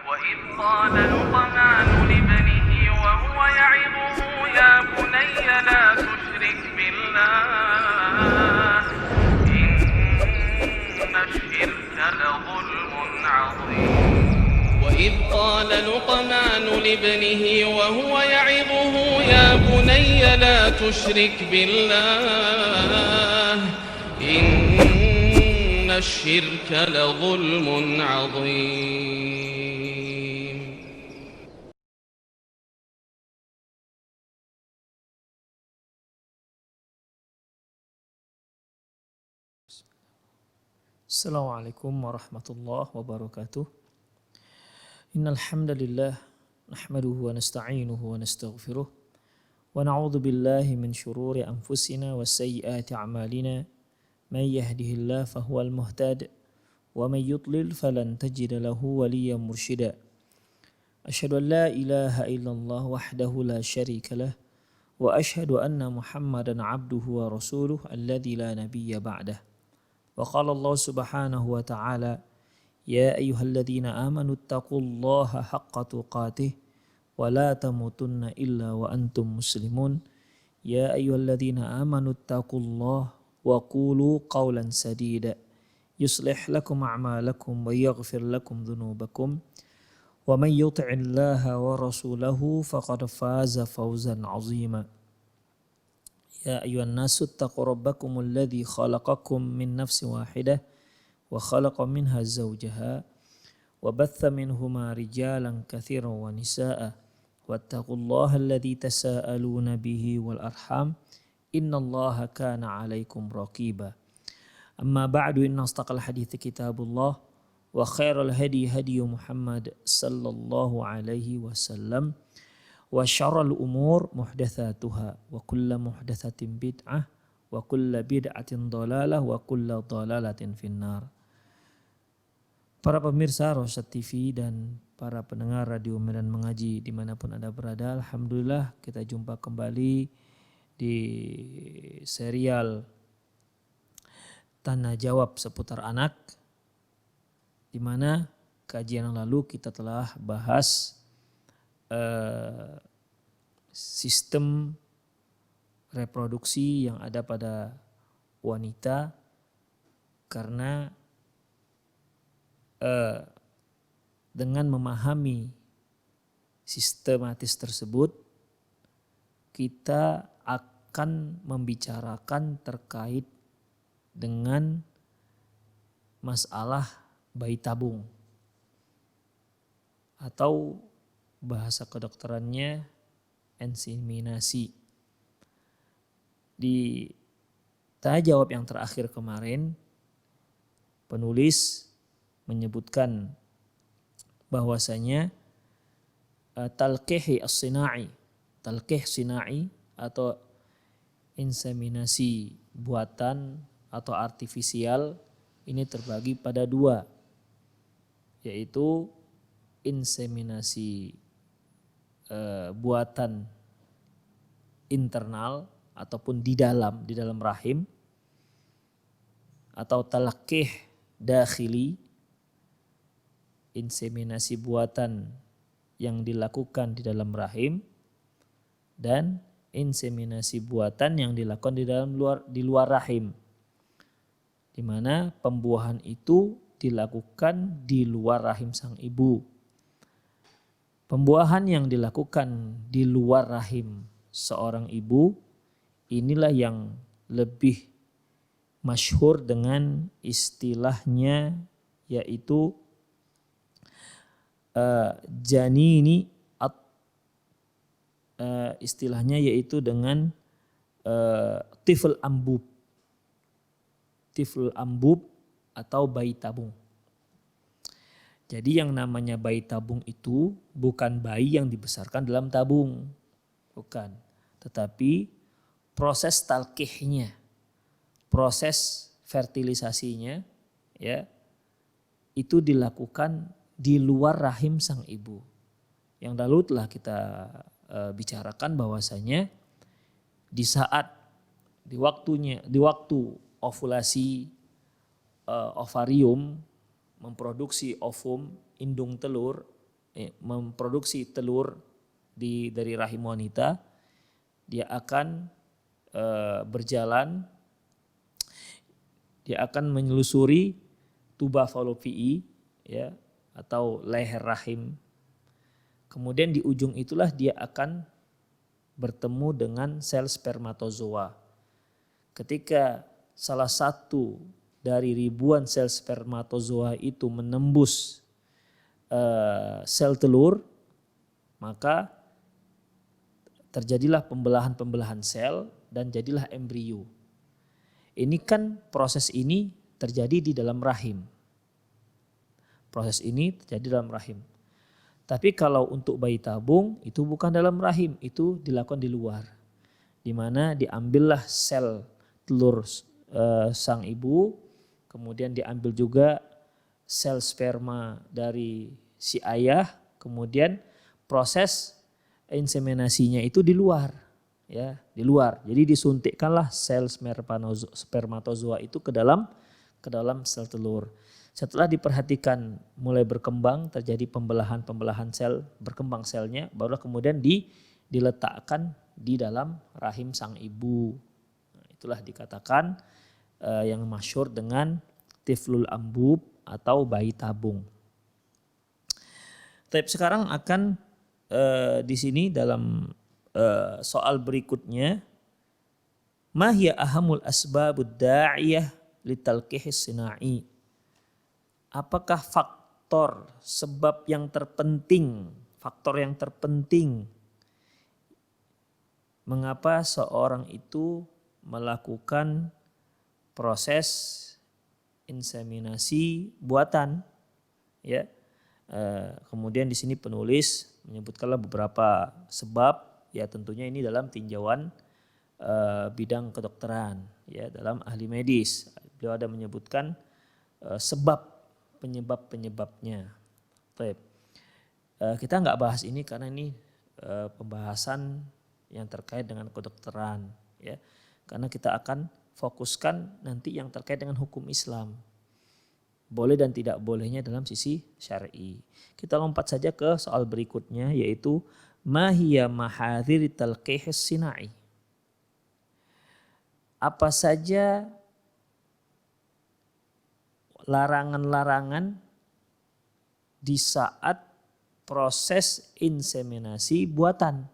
وإذ قال لقمان لابنه وهو يعظه يا بني لا تشرك بالله إن الشرك لظلم عظيم وإذ قال لقمان لابنه وهو يعظه يا بني لا تشرك بالله إن الشرك لظلم عظيم. Assalamualaikum warahmatullahi wabarakatuh. Innal hamdalillah nahmaduhu wa nasta'inuhu wa nastaghfiruh wa na'udzu billahi min shururi anfusina wa sayyiati a'malina may yahdihillahu fahuwal muhtad wa may yudlil falan tajida lahu waliyyan mursyida. Asyhadu an la ilaha illallah wahdahu la syarika lah wa asyhadu anna Muhammadan 'abduhu wa rasuluh alladzi la nabiyya ba'dah. Wa qala Allah subhanahu wa ta'ala ya ayyuhalladzina amanu taqullaha haqqa tuqatih wa la tamutunna illa wa antum muslimun. Ya ayyuhalladzina amanu taqullaha wa qulu qawlan sadida yuslih lakum a'malakum wa yaghfir lakum dhunubakum wa man yuti'illaha wa rasulahu faqad faza fawzan 'azima. Ya ayyuhan nasu taqu rabbakumul ladzi khalaqakum min nafsin wahidah wa khalaqa minha zawjaha wa batha minhuma rijalan katsiran wa nisaa'a wattaqullaha alladzi tasaaluna bihi wal arham innallaha kana 'alaikum raqiba. Amma ba'du, inna astaqal hadithi kitabullah wa khairal hadi hadi Muhammad sallallahu alaihi wasallam wa syarrul umur muhdatsatuha wa kullu muhdatsatin bid'ah wa kullu bid'atin dhalalah wa kullu dhalalatin finnar. Para pemirsa Rosyad TV dan para pendengar Radio Medan Mengaji dimanapun Anda berada, alhamdulillah kita jumpa kembali di serial Tanya Jawab seputar anak, di mana kajian yang lalu kita telah bahas sistem reproduksi yang ada pada wanita, karena dengan memahami sistematis tersebut kita akan membicarakan terkait dengan masalah bayi tabung atau bahasa kedokterannya inseminasi. Di tanya jawab yang terakhir kemarin, penulis menyebutkan bahwasanya talqih as-sina'i, talqih sina'i atau inseminasi buatan atau artifisial ini terbagi pada dua, yaitu inseminasi buatan internal ataupun di dalam rahim, atau talqih dakhili, inseminasi buatan yang dilakukan di dalam rahim, dan inseminasi buatan yang dilakukan di luar rahim, di mana pembuahan itu dilakukan di luar rahim sang ibu. Pembuahan yang dilakukan di luar rahim seorang ibu inilah yang lebih masyhur dengan istilahnya, yaitu janini, istilahnya yaitu dengan tifl ambub, tifl ambub atau bayi tabung. Jadi yang namanya bayi tabung itu bukan bayi yang dibesarkan dalam tabung, bukan, tetapi proses talqihnya, proses fertilisasinya, ya, itu dilakukan di luar rahim sang ibu. Yang lalu telah kita bicarakan bahwasanya di waktu ovulasi ovarium memproduksi ovum, indung telur, memproduksi telur dari rahim wanita, dia akan berjalan, dia akan menyelusuri tuba falopii, ya, atau leher rahim. Kemudian di ujung itulah dia akan bertemu dengan sel spermatozoa. Ketika salah satu dari ribuan sel spermatozoa itu menembus sel telur, maka terjadilah pembelahan-pembelahan sel dan jadilah embrio. Ini kan proses ini terjadi di dalam rahim. Proses ini terjadi dalam rahim. Tapi kalau untuk bayi tabung itu bukan dalam rahim, itu dilakukan di luar. Di mana diambillah sel telur sang ibu, kemudian diambil juga sel sperma dari si ayah, kemudian proses inseminasinya itu di luar, ya, di luar. Jadi disuntikkanlah sel spermatozoa itu ke dalam sel telur. Setelah diperhatikan mulai berkembang, terjadi pembelahan sel, berkembang selnya, barulah kemudian diletakkan di dalam rahim sang ibu. Nah, itulah dikatakan yang masyhur dengan tiflul ambub atau bayi tabung. Tapi sekarang akan di sini dalam soal berikutnya, ma hiya ahamul asbabud da'iyah litalqihis sina'i. Apakah faktor yang terpenting mengapa seorang itu melakukan proses inseminasi buatan, ya. Kemudian di sini penulis menyebutkanlah beberapa sebab, ya tentunya ini dalam tinjauan bidang kedokteran, ya, dalam ahli medis. Beliau ada menyebutkan penyebab-penyebabnya. Baik. Kita nggak bahas ini karena ini pembahasan yang terkait dengan kedokteran, ya. Karena kita akan fokuskan nanti yang terkait dengan hukum Islam. Boleh dan tidak bolehnya dalam sisi syar'i. Kita lompat saja ke soal berikutnya, yaitu ma hiya mahadhir talqihis sina'i. Apa saja larangan-larangan di saat proses inseminasi buatan?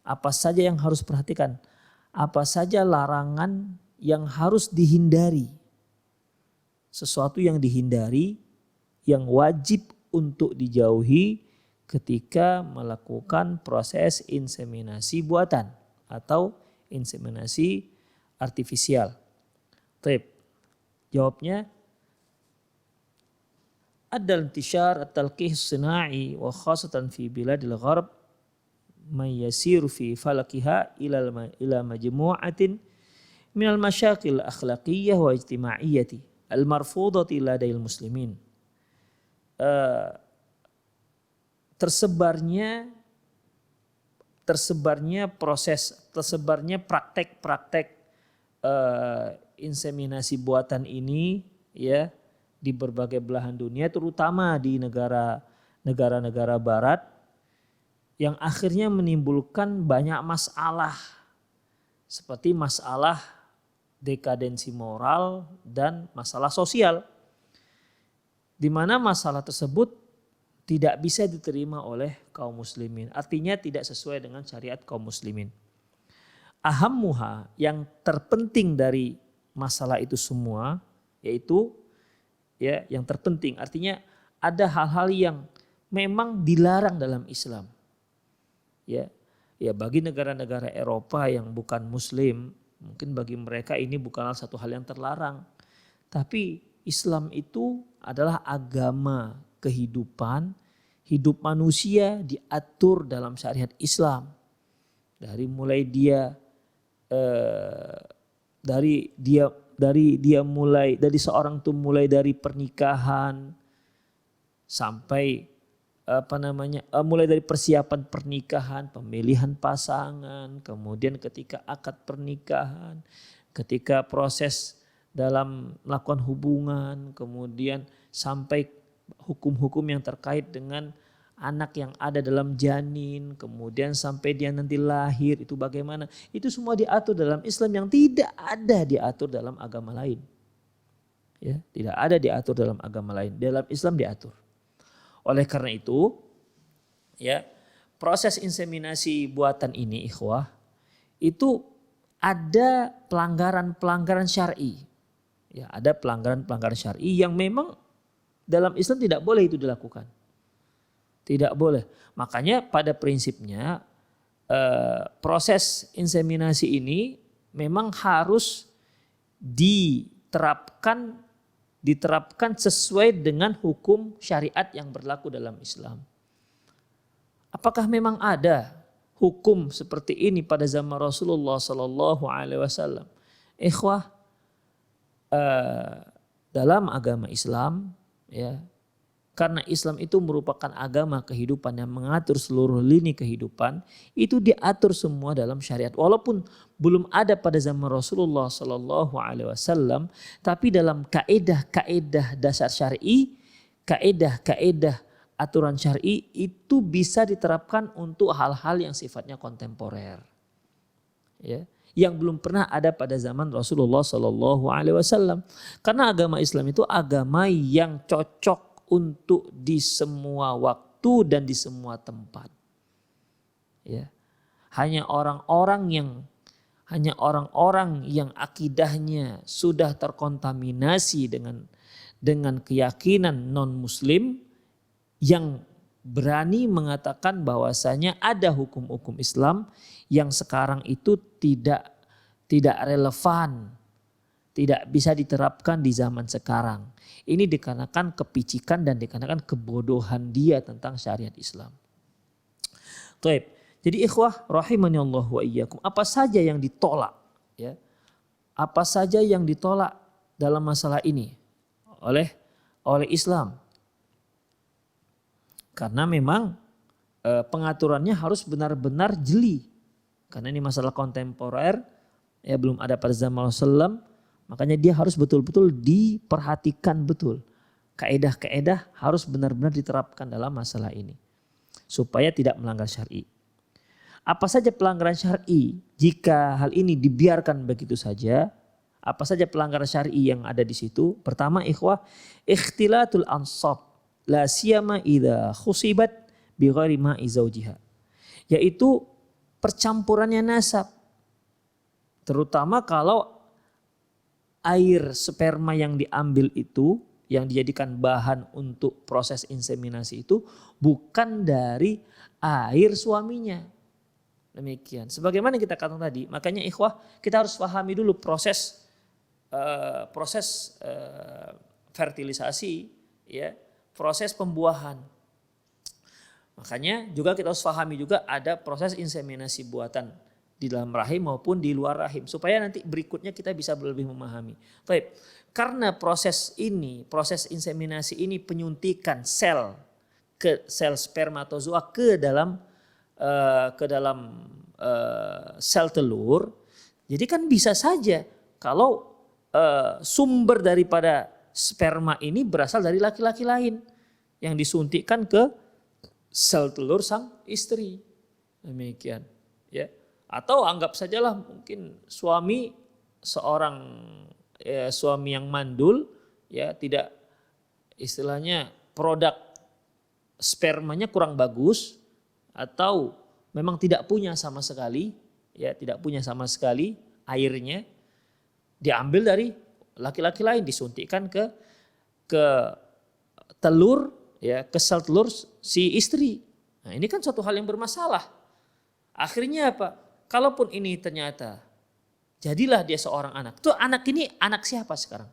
Apa saja yang harus perhatikan? Apa saja larangan yang harus dihindari? Sesuatu yang dihindari, yang wajib untuk dijauhi ketika melakukan proses inseminasi buatan atau inseminasi artifisial. Baik. Jawabnya, ad-intishar at-talqih as-sina'i wa khasatan fi biladil gharb man yasiru fi falakiha ila majmu'atin min al-masyakil akhlaqiyah wa ijtima'iyyati al-marfudati ladayil muslimin. Tersebarnya praktek-praktek inseminasi buatan ini, ya, di berbagai belahan dunia, terutama di negara-negara barat, yang akhirnya menimbulkan banyak masalah seperti masalah dekadensi moral dan masalah sosial, di mana masalah tersebut tidak bisa diterima oleh kaum muslimin, artinya tidak sesuai dengan syariat kaum muslimin. Ahammuha, yang terpenting dari masalah itu semua, yaitu, ya, yang terpenting artinya ada hal-hal yang memang dilarang dalam Islam. Ya, bagi negara-negara Eropa yang bukan muslim, mungkin bagi mereka ini bukanlah satu hal yang terlarang. Tapi Islam itu adalah agama kehidupan, hidup manusia diatur dalam syariat Islam. Dari mulai seorang tuh mulai dari pernikahan sampai mulai dari persiapan pernikahan, pemilihan pasangan, kemudian ketika akad pernikahan, ketika proses dalam melakukan hubungan, kemudian sampai hukum-hukum yang terkait dengan anak yang ada dalam janin, kemudian sampai dia nanti lahir itu bagaimana. Itu semua diatur dalam Islam yang tidak ada diatur dalam agama lain. Ya, tidak ada diatur dalam agama lain. Dalam Islam diatur. Oleh karena itu, ya, proses inseminasi buatan ini, ikhwah, itu ada pelanggaran-pelanggaran syar'i. Ya, ada pelanggaran-pelanggaran syar'i yang memang dalam Islam tidak boleh itu dilakukan. Tidak boleh. Makanya pada prinsipnya proses inseminasi ini memang harus diterapkan sesuai dengan hukum syariat yang berlaku dalam Islam. Apakah memang ada hukum seperti ini pada zaman Rasulullah Sallallahu Alaihi Wasallam? Ikhwah, dalam agama Islam, ya, karena Islam itu merupakan agama kehidupan yang mengatur seluruh lini kehidupan, itu diatur semua dalam syariat. Walaupun belum ada pada zaman Rasulullah Sallallahu Alaihi Wasallam, tapi dalam kaedah-kaedah dasar syar'i, kaedah-kaedah aturan syar'i itu bisa diterapkan untuk hal-hal yang sifatnya kontemporer, ya, yang belum pernah ada pada zaman Rasulullah Sallallahu Alaihi Wasallam. Karena agama Islam itu agama yang cocok untuk di semua waktu dan di semua tempat. Ya. Hanya orang-orang yang akidahnya sudah terkontaminasi dengan keyakinan non-muslim yang berani mengatakan bahwasanya ada hukum-hukum Islam yang sekarang itu tidak relevan, tidak bisa diterapkan di zaman sekarang. Ini dikarenakan kepicikan dan dikarenakan kebodohan dia tentang syariat Islam. Taib. Jadi ikhwah rahimani Allah wa iyyakum, apa saja yang ditolak, ya? Apa saja yang ditolak dalam masalah ini oleh Islam? Karena memang pengaturannya harus benar-benar jeli. Karena ini masalah kontemporer, ya, belum ada pada zaman Rasulullah. Makanya dia harus betul-betul diperhatikan betul. Kaedah-kaedah harus benar-benar diterapkan dalam masalah ini. Supaya tidak melanggar syar'i. Apa saja pelanggaran syar'i jika hal ini dibiarkan begitu saja? Apa saja pelanggaran syar'i yang ada di situ? Pertama ikhwah, ikhtilatul ansab. La siyama idha khusibat bi ghairi ma'i zawjiha. Yaitu percampurannya nasab. Terutama kalau air sperma yang diambil itu, yang dijadikan bahan untuk proses inseminasi itu bukan dari air suaminya. Demikian. Sebagaimana kita katakan tadi, makanya ikhwah kita harus pahami dulu proses fertilisasi, ya, proses pembuahan. Makanya juga kita harus pahami juga ada proses inseminasi buatan di dalam rahim maupun di luar rahim, supaya nanti berikutnya kita bisa lebih memahami. Baik, karena proses inseminasi ini penyuntikan sel spermatozoa ke dalam sel telur. Jadi kan bisa saja kalau sumber daripada sperma ini berasal dari laki-laki lain yang disuntikkan ke sel telur sang istri. Demikian, ya. Atau anggap sajalah mungkin suami yang mandul, ya, tidak, istilahnya produk spermanya kurang bagus atau memang tidak punya sama sekali, ya, tidak punya sama sekali airnya, diambil dari laki-laki lain, disuntikkan ke telur, ya, ke sel telur si istri. Nah, ini kan suatu hal yang bermasalah. Akhirnya apa? Kalaupun ini ternyata jadilah dia seorang anak. Tuh anak ini anak siapa sekarang?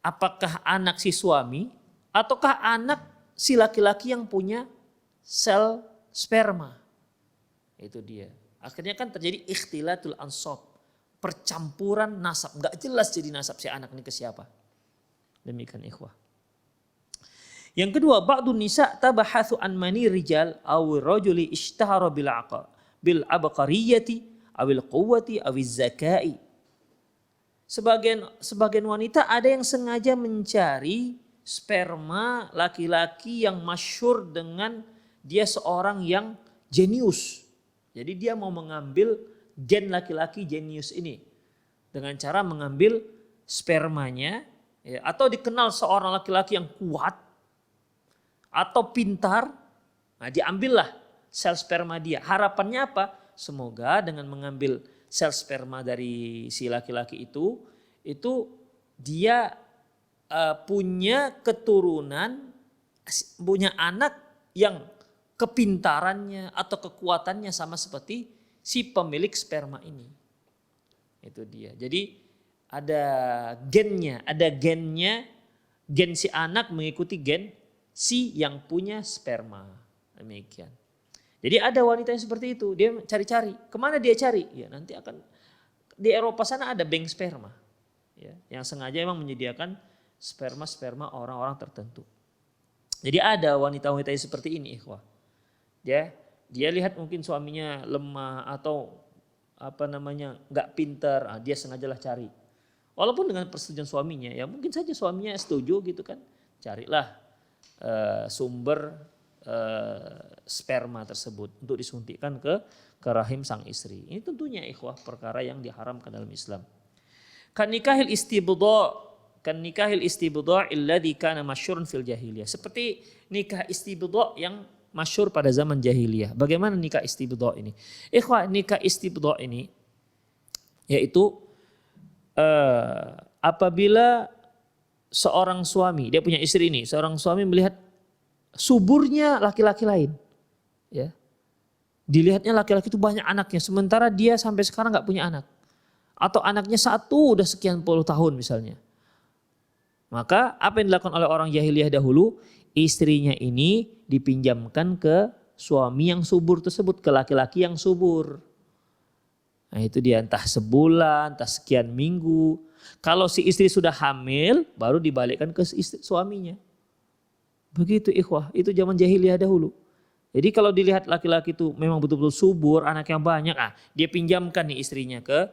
Apakah anak si suami ataukah anak si laki-laki yang punya sel sperma? Itu dia. Akhirnya kan terjadi ikhtilatul ansab. Percampuran nasab. Gak jelas jadi nasab si anak ini ke siapa. Demikian ikhwah. Yang kedua, ba'dun nisa tabahathu an mani rijal aw rajuli ishtahara bil abqariyati awil quwwati awiz zakai. Sebagian wanita ada yang sengaja mencari sperma laki-laki yang masyhur dengan dia seorang yang jenius. Jadi dia mau mengambil gen laki-laki jenius ini dengan cara mengambil spermanya, ya, atau dikenal seorang laki-laki yang kuat atau pintar. Nah, diambillah sel sperma dia. Harapannya apa? Semoga dengan mengambil sel sperma dari si laki-laki itu dia punya keturunan, punya anak yang kepintarannya atau kekuatannya sama seperti si pemilik sperma ini. Itu dia. Jadi ada gennya, gen si anak mengikuti gen si yang punya sperma. Demikian. Jadi ada wanita yang seperti itu, dia cari-cari. Kemana dia cari? Ya nanti akan di Eropa sana ada bank sperma, ya, yang sengaja memang menyediakan sperma orang-orang tertentu. Jadi ada wanita-wanita yang seperti ini, ikhwah. Dia lihat mungkin suaminya lemah atau nggak pintar, dia sengajalah cari. Walaupun dengan persetujuan suaminya, ya mungkin saja suaminya setuju gitu kan, carilah sumber sperma tersebut untuk disuntikkan ke rahim sang istri. Ini tentunya ikhwah perkara yang diharamkan dalam Islam. Kan nikahil istibdha alladhi kana masyhurun fil jahiliyah. Seperti nikah istibdha yang masyhur pada zaman jahiliyah. Bagaimana nikah istibdha ini? Ikhwah, nikah istibdha ini yaitu apabila seorang suami, dia punya istri ini, seorang suami melihat suburnya laki-laki lain, ya, dilihatnya laki-laki itu banyak anaknya, sementara dia sampai sekarang nggak punya anak, atau anaknya satu udah sekian puluh tahun misalnya. Maka apa yang dilakukan oleh orang jahiliyah dahulu, istrinya ini dipinjamkan ke suami yang subur tersebut, ke laki-laki yang subur. Nah itu dia, entah sebulan, entah sekian minggu. Kalau si istri sudah hamil, baru dibalikkan ke suaminya. Begitu ikhwah, itu zaman jahiliyah dahulu. Jadi kalau dilihat laki-laki itu memang betul-betul subur, anaknya banyak, dia pinjamkan nih istrinya ke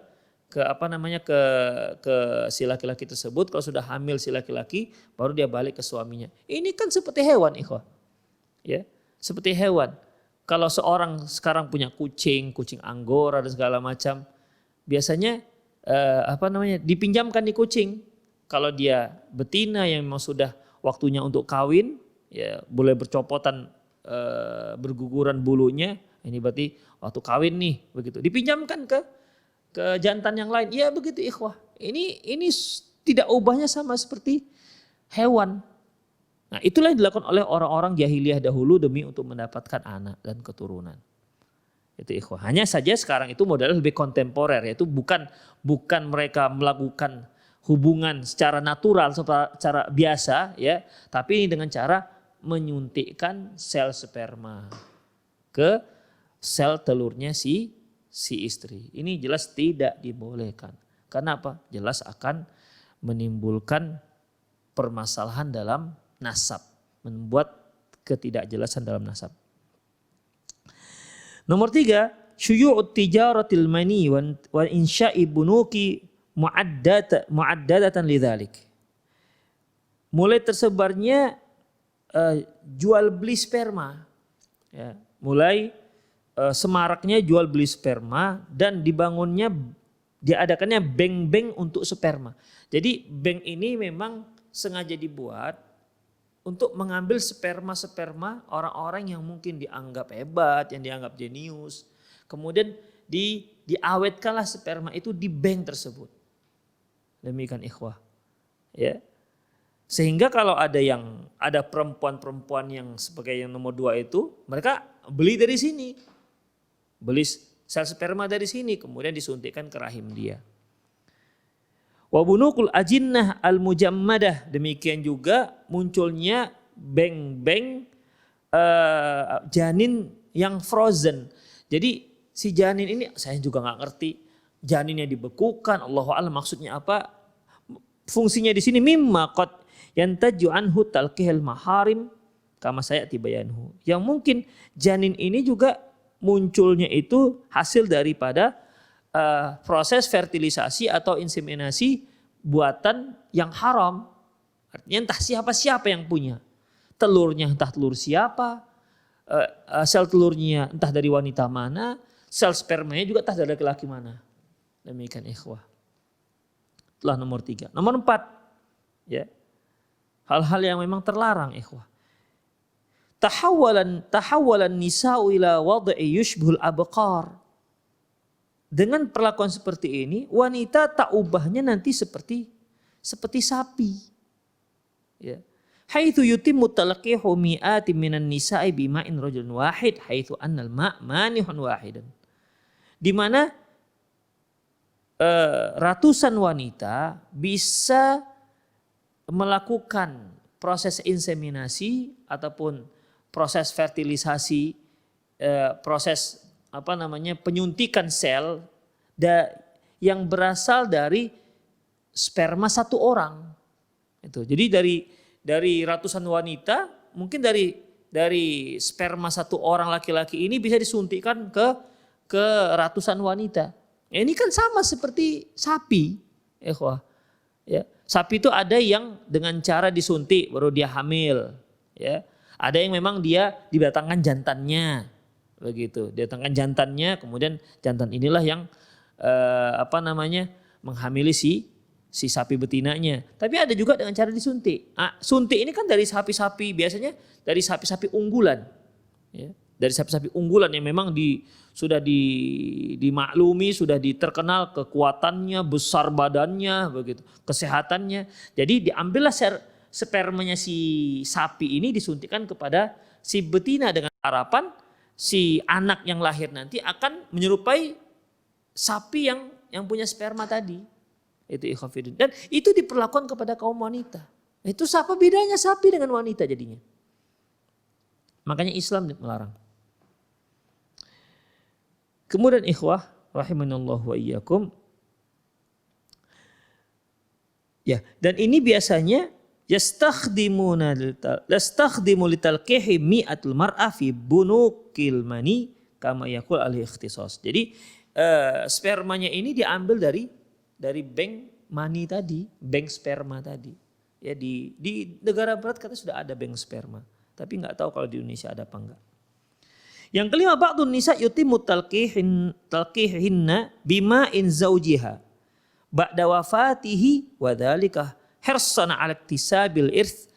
si laki-laki tersebut. Kalau sudah hamil si laki-laki, baru dia balik ke suaminya. Ini kan seperti hewan ikhwah. Ya, seperti hewan. Kalau seorang sekarang punya kucing Anggora dan segala macam, biasanya dipinjamkan di kucing. Kalau dia betina yang memang sudah waktunya untuk kawin, ya boleh bercopotan, berguguran bulunya, ini berarti waktu kawin nih, begitu. Dipinjamkan ke jantan yang lain. Ya begitu ikhwah. Ini tidak ubahnya sama seperti hewan. Nah, itulah yang dilakukan oleh orang-orang jahiliyah dahulu demi untuk mendapatkan anak dan keturunan. Itu ikhwah. Hanya saja sekarang itu modelnya lebih kontemporer, yaitu bukan mereka melakukan hubungan secara natural, secara biasa, ya, tapi ini dengan cara menyuntikkan sel sperma ke sel telurnya si istri. Ini jelas tidak dibolehkan. Karena apa? Jelas akan menimbulkan permasalahan dalam nasab, membuat ketidakjelasan dalam nasab. Nomor 3, syuyu'ut tijaratil mani wa insya'i bunuki mu'addadatan lidzalik. Mulai tersebarnya jual beli sperma, ya, mulai semaraknya jual beli sperma dan diadakannya bank-bank untuk sperma. Jadi bank ini memang sengaja dibuat untuk mengambil sperma orang-orang yang mungkin dianggap hebat, yang dianggap jenius. Kemudian diawetkanlah sperma itu di bank tersebut. Demikian ikhwah. Ya. Sehingga kalau ada perempuan-perempuan yang sebagai yang nomor 2 itu, mereka beli dari sini. Beli sel sperma dari sini, kemudian disuntikkan ke rahim dia. Wa bunukul ajinnah al-mujammadah, demikian juga munculnya bank-bank janin yang frozen. Jadi si janin ini saya juga nggak ngerti, janinnya dibekukan, Allahu a'lam maksudnya apa? Fungsinya di sini mimma qad yantaju anhu talqihil maharim kama sayati bayanhu. Yang mungkin janin ini juga munculnya itu hasil daripada proses fertilisasi atau inseminasi buatan yang haram. Artinya entah siapa yang punya. Telurnya entah telur siapa, sel telurnya entah dari wanita mana, sel spermanya juga entah dari laki-laki mana. Demikian ikhwah. Itulah nomor 3. Nomor 4, ya, hal-hal yang memang terlarang ikhwah. Tahawwalan nisa'u ila wad'i yushbihul abqar. Dengan perlakuan seperti ini, wanita tak ubahnya nanti seperti sapi. Ya. Haitsu yutimmu talqihu mi'ati minan nisa'i bima'in rajulun wahid haitsu annal ma' manihun wahidan. Di mana ratusan wanita bisa melakukan proses inseminasi ataupun proses fertilisasi, proses penyuntikan sel yang berasal dari sperma satu orang. Itu. Jadi dari ratusan wanita, mungkin dari sperma satu orang laki-laki ini bisa disuntikkan ke ratusan wanita. Ya, ini kan sama seperti sapi, ya. Sapi itu ada yang dengan cara disuntik baru dia hamil, ya. Ada yang memang dia didatangkan jantannya, begitu. Didatangkan jantannya, kemudian jantan inilah yang menghamili si sapi betinanya. Tapi ada juga dengan cara disuntik. Suntik ini kan dari sapi-sapi, biasanya dari sapi-sapi unggulan, ya. Dari sapi-sapi unggulan yang memang sudah dimaklumi, sudah terkenal kekuatannya, besar badannya, begitu, kesehatannya. Jadi diambillah spermanya si sapi ini disuntikkan kepada si betina dengan harapan si anak yang lahir nanti akan menyerupai sapi yang punya sperma tadi. Itu ikhwafidin. Dan itu diperlakukan kepada kaum wanita. Itu apa bedanya sapi dengan wanita jadinya? Makanya Islam melarang. Kemudian ikhwah rahimanallah wa iyyakum. Ya, dan ini biasanya yastakhdimu litalqihi mi'atul mar'a fi bunukil mani kama yaqul al-ikhtisas. Jadi spermanya ini diambil dari bank mani tadi, bank sperma tadi. Ya, di negara barat katanya sudah ada bank sperma, tapi nggak tahu kalau di Indonesia ada apa enggak. Yang kelima, ba'dun nisa yutimmu talqihinna bima'in zawjiha ba'da wafatihi wa dzalika hirsan 'ala iktisabil irth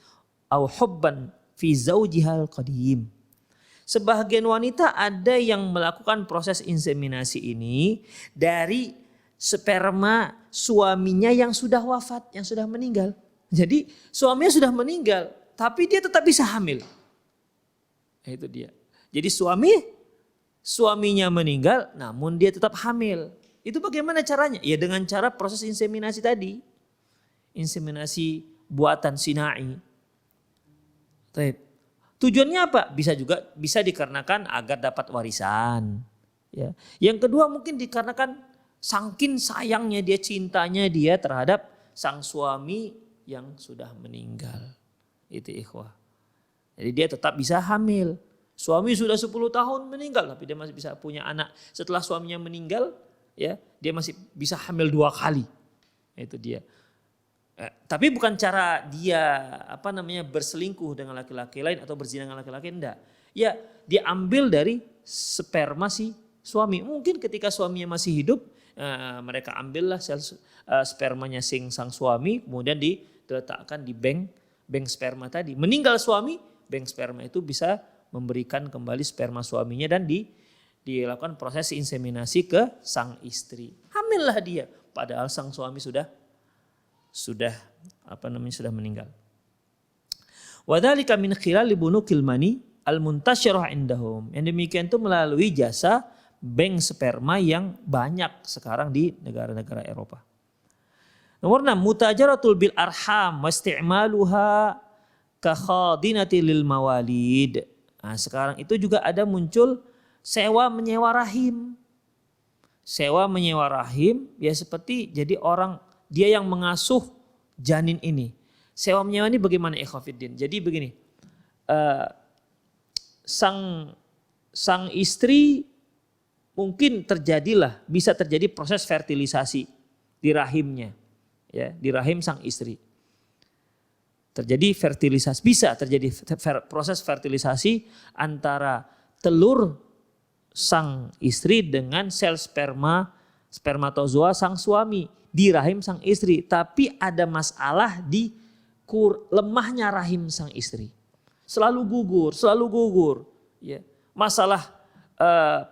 aw hubban fi zawjiha al-qadim. Sebagian wanita ada yang melakukan proses inseminasi ini dari sperma suaminya yang sudah wafat, yang sudah meninggal. Jadi suaminya sudah meninggal, tapi dia tetap bisa hamil. Nah, itu dia. Jadi suaminya meninggal, namun dia tetap hamil. Itu bagaimana caranya? Ya dengan cara proses inseminasi tadi. Inseminasi buatan sinai. Tujuannya apa? Bisa dikarenakan agar dapat warisan. Ya. Yang kedua mungkin dikarenakan saking sayangnya dia, cintanya dia terhadap sang suami yang sudah meninggal. Itu ikhwah. Jadi dia tetap bisa hamil. Suami sudah 10 tahun meninggal tapi dia masih bisa punya anak. Setelah suaminya meninggal, ya, dia masih bisa hamil 2 kali. Itu dia. Tapi bukan cara dia berselingkuh dengan laki-laki lain atau berzina dengan laki-laki, enggak. Ya, dia ambil dari sperma si suami. Mungkin ketika suaminya masih hidup, mereka ambillah sel spermanya sang suami, kemudian diletakkan di bank sperma tadi. Meninggal suami, bank sperma itu bisa memberikan kembali sperma suaminya dan dilakukan proses inseminasi ke sang istri. Hamillah dia, padahal sang suami sudah meninggal. Wadzalika min khilal bunukil mani al-muntasyirah indahum. Yang demikian itu melalui jasa bank sperma yang banyak sekarang di negara-negara Eropa. Nomor 6, mutajaratul bil arham wa isti'maluha ka khadinati lil mawalid. Nah, sekarang itu juga ada muncul sewa menyewa rahim. Sewa menyewa rahim ya seperti jadi dia yang mengasuh janin ini. Sewa menyewa ini bagaimana ikhwafiddin? Jadi begini, sang istri mungkin bisa terjadi proses fertilisasi di rahimnya, ya, di rahim sang istri. terjadi fertilisasi, bisa terjadi proses fertilisasi antara telur sang istri dengan sel spermatozoa sang suami di rahim sang istri. Tapi ada masalah di lemahnya rahim sang istri. Selalu gugur. Ya. Masalah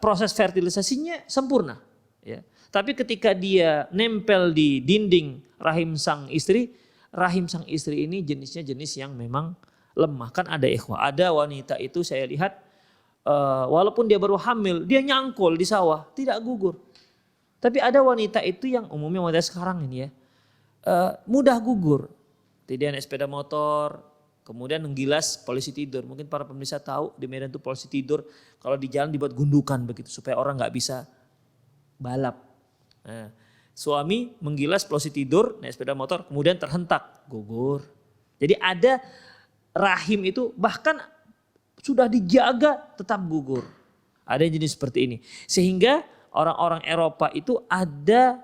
proses fertilisasinya sempurna. Ya. Tapi ketika dia nempel di dinding rahim sang istri ini jenisnya jenis yang memang lemah. Kan ada ikhwah, ada wanita itu saya lihat walaupun dia baru hamil, dia nyangkul di sawah, tidak gugur. Tapi ada wanita itu yang umumnya wanita sekarang ini ya, mudah gugur. Dia naik sepeda motor, kemudian menggilas polisi tidur. Mungkin para pemirsa tahu di Medan itu polisi tidur kalau di jalan dibuat gundukan begitu supaya orang nggak bisa balap. Nah, suami menggilas polisi tidur naik sepeda motor kemudian terhentak, gugur. Jadi ada rahim itu bahkan sudah dijaga tetap gugur. Ada yang jenis seperti ini. Sehingga orang-orang Eropa itu ada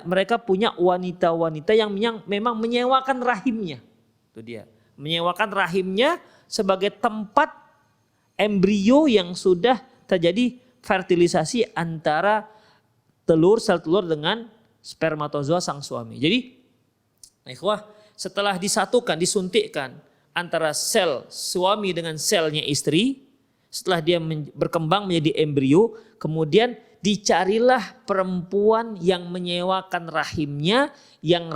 mereka punya wanita-wanita yang memang menyewakan rahimnya. Itu dia. Menyewakan rahimnya sebagai tempat embrio yang sudah terjadi fertilisasi antara sel telur dengan spermatozoa sang suami. Jadi, ikhwah, setelah disatukan, disuntikkan antara sel suami dengan selnya istri, setelah dia berkembang menjadi embrio, kemudian dicarilah perempuan yang menyewakan rahimnya, yang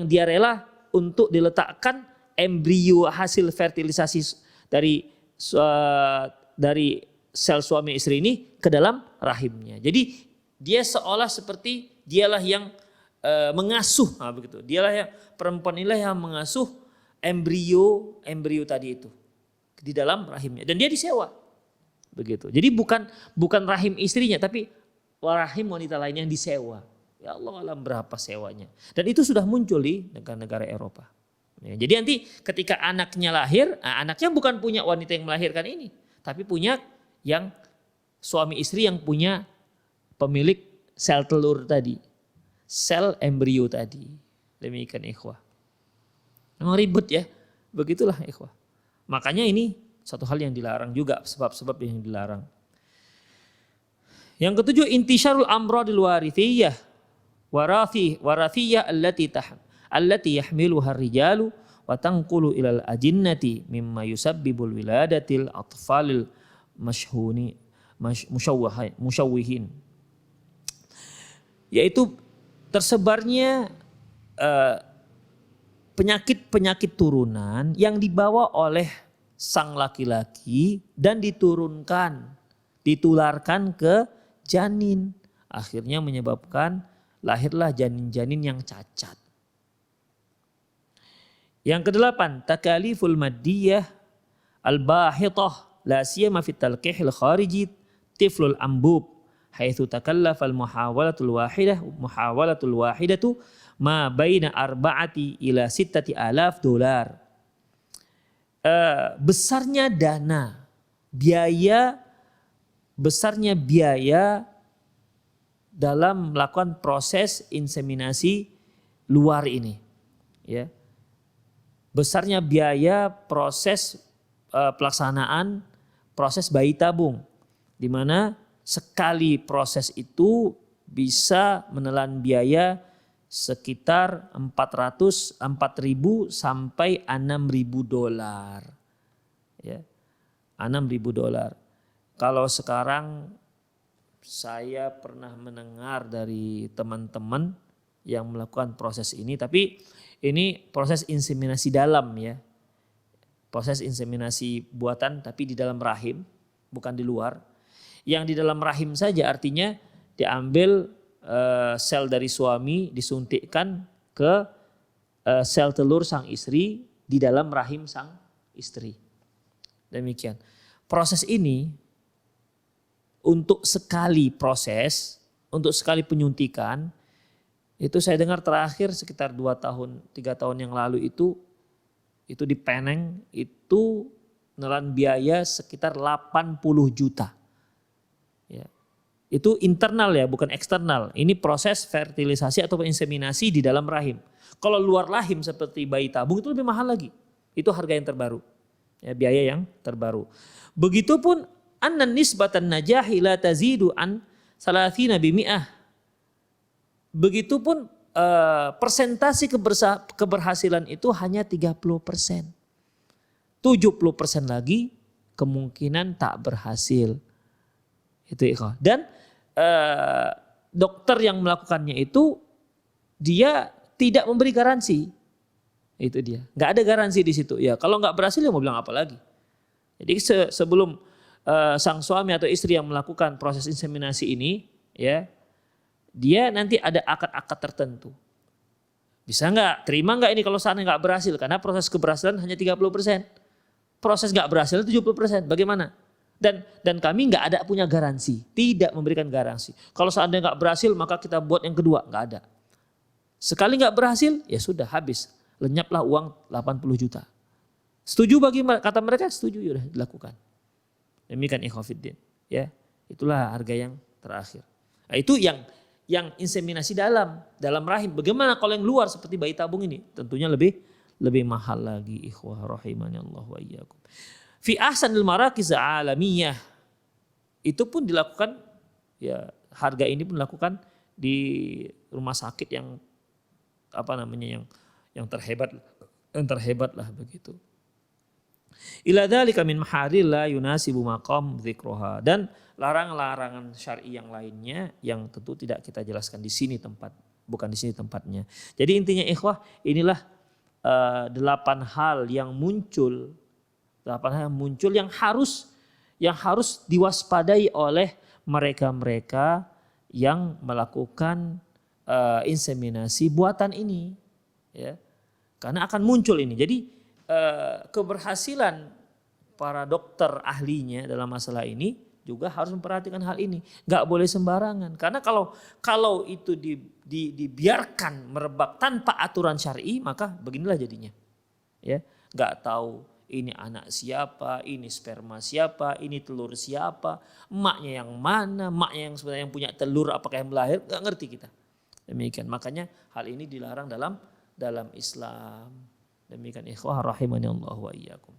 dia rela untuk diletakkan embrio hasil fertilisasi dari sel suami istri ini ke dalam rahimnya. Jadi dia seolah seperti dialah yang mengasuh, begitu. Perempuan inilah yang mengasuh embrio tadi itu di dalam rahimnya dan dia disewa. Begitu. Jadi bukan rahim istrinya tapi rahim wanita lain yang disewa. Ya Allah alam berapa sewanya. Dan itu sudah muncul di negara-negara Eropa. Ya, jadi nanti ketika anaknya lahir, anaknya bukan punya wanita yang melahirkan ini, tapi punya yang suami istri yang punya pemilik sel telur tadi, sel embrio tadi. Demikian ikhwah. Memang ribet ya, begitulah ikhwah. Makanya ini satu hal yang dilarang juga, sebab-sebab yang dilarang. Yang ketujuh, intisyarul amradil warithiyah warathiyah allati yahmiluha rijalu wa tanqulu ilal ajinnati mimma yusabbibul wiladatil atfalil musyawwihin. Yaitu tersebarnya penyakit-penyakit turunan yang dibawa oleh sang laki-laki dan ditularkan ke janin. Akhirnya menyebabkan lahirlah janin-janin yang cacat. Yang kedelapan, takaliful maddiyah al-bahithah la siyama fit talqihil khariji tiflul ambub haitsu takallafa al-muhawalatul wahidatu ma baina 4 ila 6 alaf dolar. Besarnya biaya dalam melakukan proses inseminasi luar ini, ya. Besarnya biaya proses pelaksanaan proses bayi tabung, di mana sekali proses itu bisa menelan biaya sekitar 4.000 sampai 6.000 dolar. Ya. 6.000 dolar. Kalau sekarang saya pernah mendengar dari teman-teman yang melakukan proses ini, tapi ini proses inseminasi dalam ya. Proses inseminasi buatan tapi di dalam rahim, bukan di luar. Yang di dalam rahim saja artinya diambil sel dari suami disuntikkan ke sel telur sang istri di dalam rahim sang istri. Demikian. Proses ini untuk sekali proses, untuk sekali penyuntikan, itu saya dengar terakhir sekitar 2 tahun, 3 tahun yang lalu itu di Penang itu menelan biaya sekitar 80 juta. Ya. Itu internal ya, bukan eksternal. Ini proses fertilisasi atau inseminasi di dalam rahim. Kalau luar rahim seperti bayi tabung itu lebih mahal lagi. Itu harga yang terbaru. Ya, biaya yang terbaru. Begitupun annan nisbatan najahi la tazidu an salathina bimi'ah. Begitupun persentasi keberhasilan itu hanya 30%. 70% lagi kemungkinan tak berhasil. Itu ikhwah. Dan dokter yang melakukannya itu dia tidak memberi garansi. Itu dia. Nggak ada garansi di situ. Ya kalau nggak berhasil ya mau bilang apa lagi. Jadi sebelum sang suami atau istri yang melakukan proses inseminasi ini, ya dia nanti ada akad-akad tertentu. Bisa nggak? Terima nggak ini kalau seandainya nggak berhasil? Karena proses keberhasilan hanya 30%. Proses nggak berhasil 70%. Bagaimana? Dan kami nggak ada punya garansi, tidak memberikan garansi. Kalau seandainya nggak berhasil maka kita buat yang kedua, nggak ada. Sekali nggak berhasil ya sudah habis, lenyaplah uang 80 juta. Setuju bagi kata mereka? Setuju, ya udah dilakukan. Demikian ikhwafiddin, ya itulah harga yang terakhir. Nah, itu yang inseminasi dalam rahim. Bagaimana kalau yang luar seperti bayi tabung ini? Tentunya lebih mahal lagi, ikhwah rahimani Allah wa iyyakum. Fi ahsanil marakiz alamiyah itu pun dilakukan, ya harga ini pun dilakukan di rumah sakit yang yang terhebat lah begitu. Ila dzalika min maharil la yunasibu maqam dzikruha, dan larangan-larangan syar'i yang lainnya yang tentu tidak kita jelaskan di sini bukan di sini tempatnya. Jadi intinya ikhwah, inilah 8 hal yang muncul yang harus diwaspadai oleh mereka-mereka yang melakukan inseminasi buatan ini, ya. Karena akan muncul ini. Jadi keberhasilan para dokter ahlinya dalam masalah ini juga harus memperhatikan hal ini. Nggak boleh sembarangan. Karena kalau itu dibiarkan merebak tanpa aturan syar'i, maka beginilah jadinya. Ya, nggak tahu ini anak siapa, ini sperma siapa, ini telur siapa, emaknya yang mana, emaknya yang sebenarnya yang punya telur apakah yang melahir, nggak ngerti kita. Demikian, makanya hal ini dilarang dalam Islam. Demikian ikhwah rahimani Allah wa iyyakum.